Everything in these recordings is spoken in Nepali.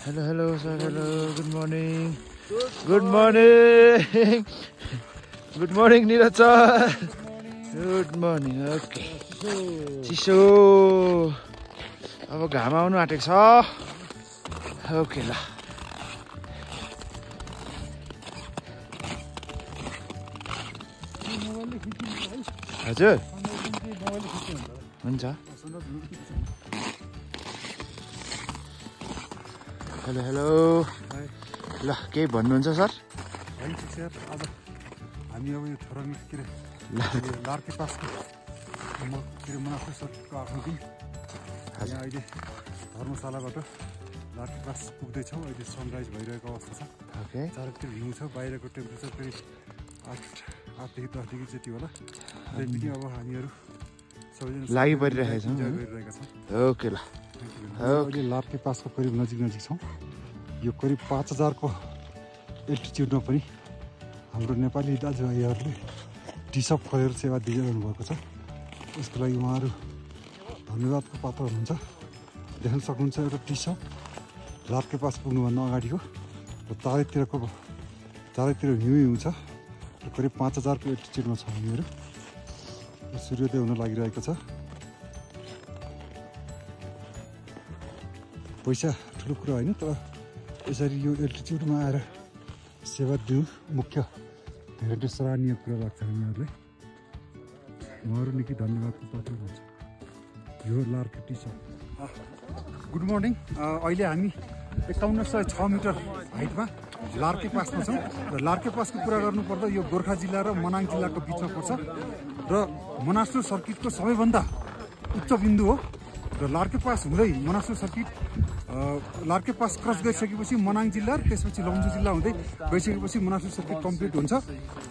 Hello, sir. Hello. Good morning. Good morning. Good morning, Neeraj sir. Good morning. Okay. चिसो अब घाम आउनु आँटेको छ. ओके ल. हजुर हुन्छ. Hello hello. ल केही भन्नुहुन्छ सर? अब हामी अब यो थरमी के अरे लार्के पासको मनाफा सर्किटको आफ्नो टिम यहाँ अहिले धर्मशालाबाट लार्के पास पुग्दैछौँ. अहिले सनराइज भइरहेको अवस्था छ. ओके. चारैतिर हिउँ छ. बाहिरको टेम्परेचर करिब 8देखि 10 डिग्री जति होला. त्यही पनि अब हामीहरू सबैजना लागि परिरहेका छौँ. ओके ल. अहिले लार्के पासको करिब नजिक छौँ. यो करिब 5000 को एल्टिट्युडमा पनि हाम्रो नेपाली दाजुभाइहरूले टिसप खोलेर सेवा दिइरहनु भएको छ. यसको लागि उहाँहरू धन्यवादको पात्र हुनुहुन्छ. देख्न सक्नुहुन्छ एउटा टिसप लार्के पास पुग्नुभन्दा अगाडिको र चारैतिर हिउँ छ र करिब 5000 को एल्टिट्युडमा छ हामीहरू. सूर्योदय हुन लागिरहेको छ. पैसा ठुलो कुरा होइन, तर यसरी यो एल्टिट्युडमा आएर सेवा दिनु मुख्य धेरै नै सराहनीय कुरा लाग्छ हामीहरूलाई. उहाँहरू निकै धन्यवादको पात्र हुन्छ. यो लार्के टिसप. Good morning. अहिले हामी 5106 मिटर हाइटमा लार्के पासमा छौँ. र लार्के पासको कुरा गर्नुपर्दा यो गोर्खा जिल्ला र मनाङ जिल्लाको बिचमा पर्छ र मनासलु सर्किटको सबैभन्दा उच्च बिन्दु हो. र लार्के पास हुँदै Manaslu circuit Larke pass cross गरिसकेपछि मनाङ जिल्ला र त्यसपछि लमजु जिल्ला हुँदै गइसकेपछि मनासलु सर्किट कम्प्लिट हुन्छ.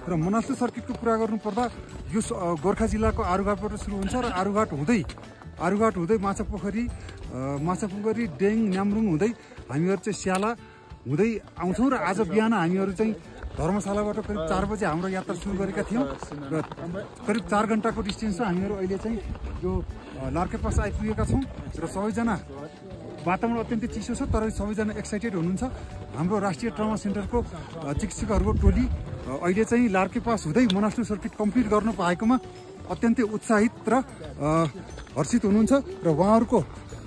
र मनासलु सर्किटको कुरा गर्नुपर्दा यो गोर्खा जिल्लाको आरुघाटबाट सुरु हुन्छ र आरुघाट हुँदै माछापोखरी डेङ न्याम्रुङ हुँदै हामीहरू चाहिँ स्याला हुँदै आउँछौँ. र आज बिहान हामीहरू चाहिँ धर्मशालाबाट करिब 4 बजे हाम्रो यात्रा सुरु गरेका थियौँ र करिब 4 घन्टाको डिस्टेन्स छ. हामीहरू अहिले चाहिँ यो लार्के पास आइपुगेका छौँ र सबैजना वातावरण अत्यन्तै चिसो छ, तर सबैजना एक्साइटेड हुनुहुन्छ. हाम्रो राष्ट्रिय ट्रमा सेन्टरको चिकित्सकहरूको टोली अहिले चाहिँ लार्के पास हुँदै मनासलु सर्किट कम्प्लिट गर्नु पाएकोमा अत्यन्तै उत्साहित र हर्षित हुनुहुन्छ. र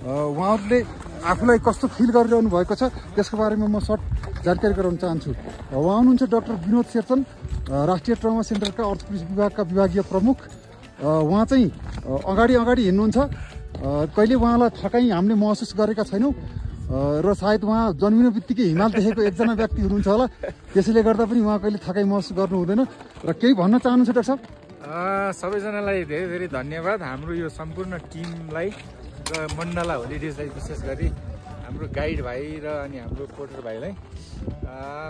उहाँहरूले आफूलाई कस्तो फिल गरिरहनु भएको छ त्यसको बारेमा म सर्ट जानकारी गराउन चाहन्छु. उहाँ हुनुहुन्छ डाक्टर विनोद शेरचन, राष्ट्रिय ट्रमा सेन्टरका अर्थोपेडिक्स विभागका विभागीय प्रमुख. उहाँ चाहिँ अगाडि हिँड्नुहुन्छ. कहिले उहाँलाई थकाइ हामीले महसुस गरेका छैनौँ र सायद उहाँ जन्मिनु बित्तिकै हिमाल देखेको एकजना व्यक्ति हुनुहुन्छ होला. त्यसैले गर्दा पनि उहाँ कहिले थकाइ महसुस गर्नु हुँदैन. र केही भन्न चाहनुहुन्छ डाक्टर साहब? सबैजनालाई धेरै धेरै धन्यवाद. हाम्रो यो सम्पूर्ण टिमलाई र मण्डला होलिडेजलाई विशेष गरी हाम्रो गाइड भाइ र अनि हाम्रो पोर्टर भाइलाई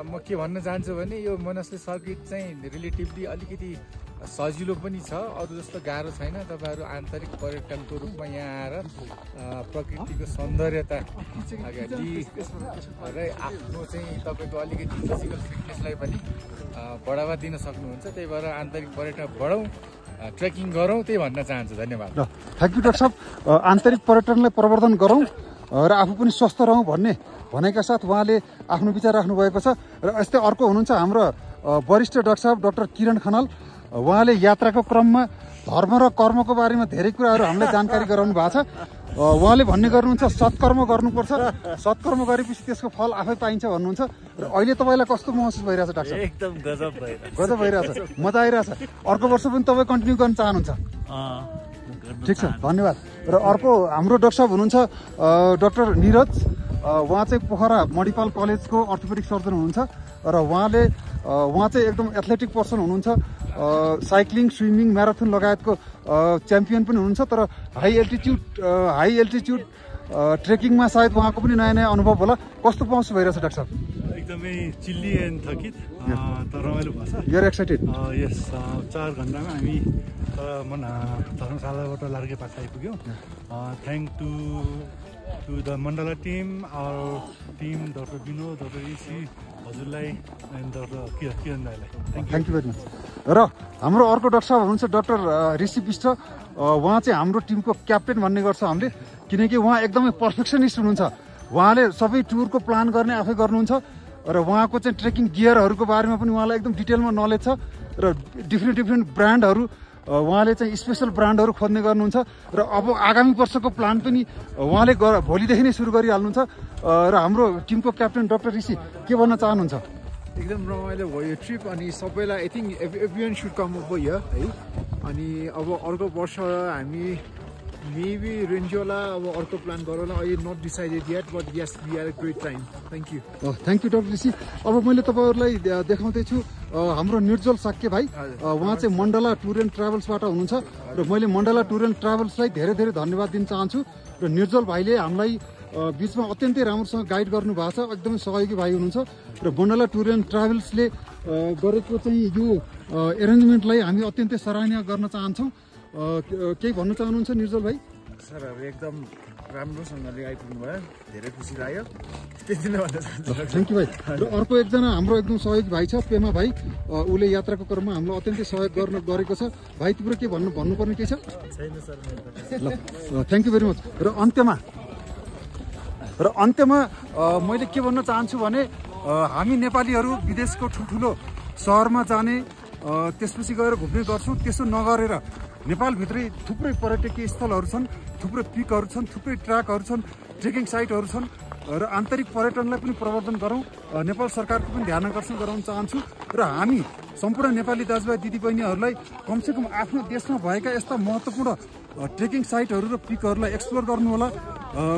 म के भन्न चाहन्छु भने यो मनासलु सर्किट चाहिँ रिलेटिभली अलिकति सजिलो पनि छ. अरू जस्तो गाह्रो छैन. तपाईँहरू आन्तरिक पर्यटनको रूपमा यहाँ आएर प्रकृतिको सौन्दर्यता र आफ्नो चाहिँ तपाईँको अलिकति फिजिकल फिटनेसलाई पनि बढावा दिन सक्नुहुन्छ. त्यही भएर आन्तरिक पर्यटन बढाउँ, ट्रेकिङ गरौँ, त्यही भन्न चाहन्छु. धन्यवाद. थ्याङ्क यू डाक्टर साहब. आन्तरिक पर्यटनलाई प्रवर्धन गरौँ र आफू पनि स्वस्थ रहौँ भनेका साथ उहाँले आफ्नो विचार राख्नुभएको छ. र यस्तै अर्को हुनुहुन्छ हाम्रो वरिष्ठ डाक्टर साहब डाक्टर किरण खनाल. उहाँले यात्राको क्रममा धर्म र कर्मको बारेमा धेरै कुराहरू हामीलाई जानकारी गराउनु भएको छ. उहाँले भन्ने गर्नुहुन्छ सत्कर्म गर्नुपर्छ, सत्कर्म गरेपछि त्यसको फल आफै पाइन्छ भन्नुहुन्छ. र अहिले तपाईँलाई कस्तो महसुस भइरहेछ डाक्टर साहब? एकदम गजब भइरहेछ, मजा आइरहेछ. अर्को वर्ष पनि तपाईँ कन्टिन्यू गर्न चाहनुहुन्छ? ठिक छ, धन्यवाद. र अर्को हाम्रो डाक्टर साहब हुनुहुन्छ डाक्टर निरज. उहाँ चाहिँ पोखरा मणिपाल कलेजको अर्थोपेडिक सर्जन हुनुहुन्छ. र उहाँ चाहिँ एकदम एथलेटिक पर्सन हुनुहुन्छ. साइक्लिङ, स्विमिङ, म्याराथन लगायतको च्याम्पियन पनि हुनुहुन्छ. तर हाई एल्टिट्युड ट्रेकिङमा सायद उहाँको पनि नयाँ अनुभव होला. कस्तो महसुस भइरहेछ डाक्टर साहब? एकदमै चिल्ली एन्ड थकित तर रमाइलो भएको छ. You're excited? यस. 4 घन्टामा हामी धर्मशालाबाट लार्के पास आइपुग्यौँ. Thank to the Mandala team, our team, doctor Binod, doctor Rishi हजुरलाई एन्ड डाक्टर किरण दाईलाई थ्याङ्क यू भेरी मच. र हाम्रो अर्को डाक्टर साहब हुनुहुन्छ डाक्टर ऋषि विष्ट. उहाँ चाहिँ हाम्रो टिमको क्याप्टेन भन्ने गर्छ हामीले, किनकि उहाँ एकदमै पर्फेक्सनिस्ट हुनुहुन्छ. उहाँले सबै टुरको प्लान गर्ने आफै गर्नुहुन्छ र उहाँको चाहिँ ट्रेकिङ गियरहरूको बारेमा पनि उहाँलाई एकदम डिटेलमा नलेज छ र डिफ्रेन्ट ब्रान्डहरू उहाँले चाहिँ स्पेसल ब्रान्डहरू खोज्ने गर्नुहुन्छ र अब आगामी वर्षको प्लान पनि उहाँले भोलिदेखि नै सुरु गरिहाल्नुहुन्छ र हाम्रो टिमको क्याप्टेन डाक्टर ऋषि के भन्न चाहनुहुन्छ? एकदम रमाइलो भयो यो ट्रिप अनि सबैलाई I think everyone should come over here है। अनि अब अर्को वर्ष हामी मेबी रेन्जोला अब अर्को प्लान गरौँला, अहिले not decided yet but yes we are a great time. Thank you. Thank you doctor Rishi. अब मैले तपाईँहरूलाई देखाउँदैछु हाम्रो निर्जल साक्य भाइ, उहाँ चाहिँ मण्डला टुर एन्ड ट्राभल्सबाट हुनुहुन्छ र मैले मण्डला टुर एन्ड ट्राभल्सलाई धेरै धेरै धन्यवाद दिन चाहन्छु र निर्जल भाइले हामीलाई बिचमा अत्यन्तै राम्रोसँग गाइड गर्नु भएको छ, एकदमै सहयोगी भाइ हुनुहुन्छ र मण्डला टुर एन्ड ट्राभल्सले गरेको चाहिँ यो एरेन्जमेन्टलाई हामी अत्यन्तै सराहनीय गर्न चाहन्छौँ। केही भन्न चाहनुहुन्छ निर्जल भाइ? सरहरू एकदम राम्रोसँगले आइपुग्नु भयो, धेरै खुसी लाग्यो, त्यति नै भन्न चाहन्छु। थ्याङ्क यू भाइ। र अर्को एकजना हाम्रो एकदम सहयोगी भाइ छ पेमा भाइ, उसले यात्राको क्रममा हामीलाई अत्यन्तै सहयोग गरेको छ। भाइ तिम्रो के भन्नुपर्ने केही छ? छैन सर। ल थ्याङ्क यू भेरी मच। र अन्त्यमा मैले के भन्न चाहन्छु भने हामी नेपालीहरू विदेशको ठुल्ठुलो सहरमा जाने त्यसपछि गएर घुम्ने गर्छौँ, त्यसो नगरेर नेपालभित्रै थुप्रै पर्यटकीय स्थलहरू छन्, थुप्रै पिकहरू छन्, थुप्रै ट्र्याकहरू छन्, ट्रेकिङ साइटहरू छन् र आन्तरिक पर्यटनलाई पनि प्रवर्धन गरौँ, नेपाल सरकारको पनि ध्यान आकर्षण गराउन चाहन्छु र हामी सम्पूर्ण नेपाली दाजुभाइ दिदीबहिनीहरूलाई कमसेकम आफ्नो देशमा भएका यस्ता महत्त्वपूर्ण ट्रेकिङ साइटहरू र पिकहरूलाई एक्सप्लोर गर्नुहोला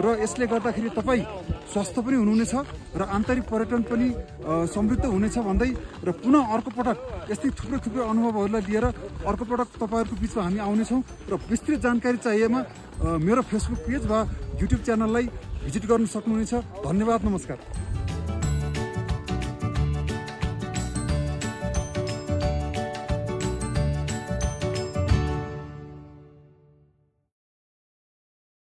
र यसले गर्दाखेरि तपाईँ स्वस्थ पनि हुनुहुनेछ र आन्तरिक पर्यटन पनि समृद्ध हुनेछ भन्दै र पुनः अर्को पटक यस्तै थुप्रै अनुभवहरूलाई लिएर अर्को पटक तपाईँहरूको बिचमा हामी आउनेछौँ र विस्तृत जानकारी चाहिएमा मेरो फेसबुक पेज वा युट्युब च्यानललाई भिजिट गर्न सक्नुहुनेछ। धन्यवाद, नमस्कार।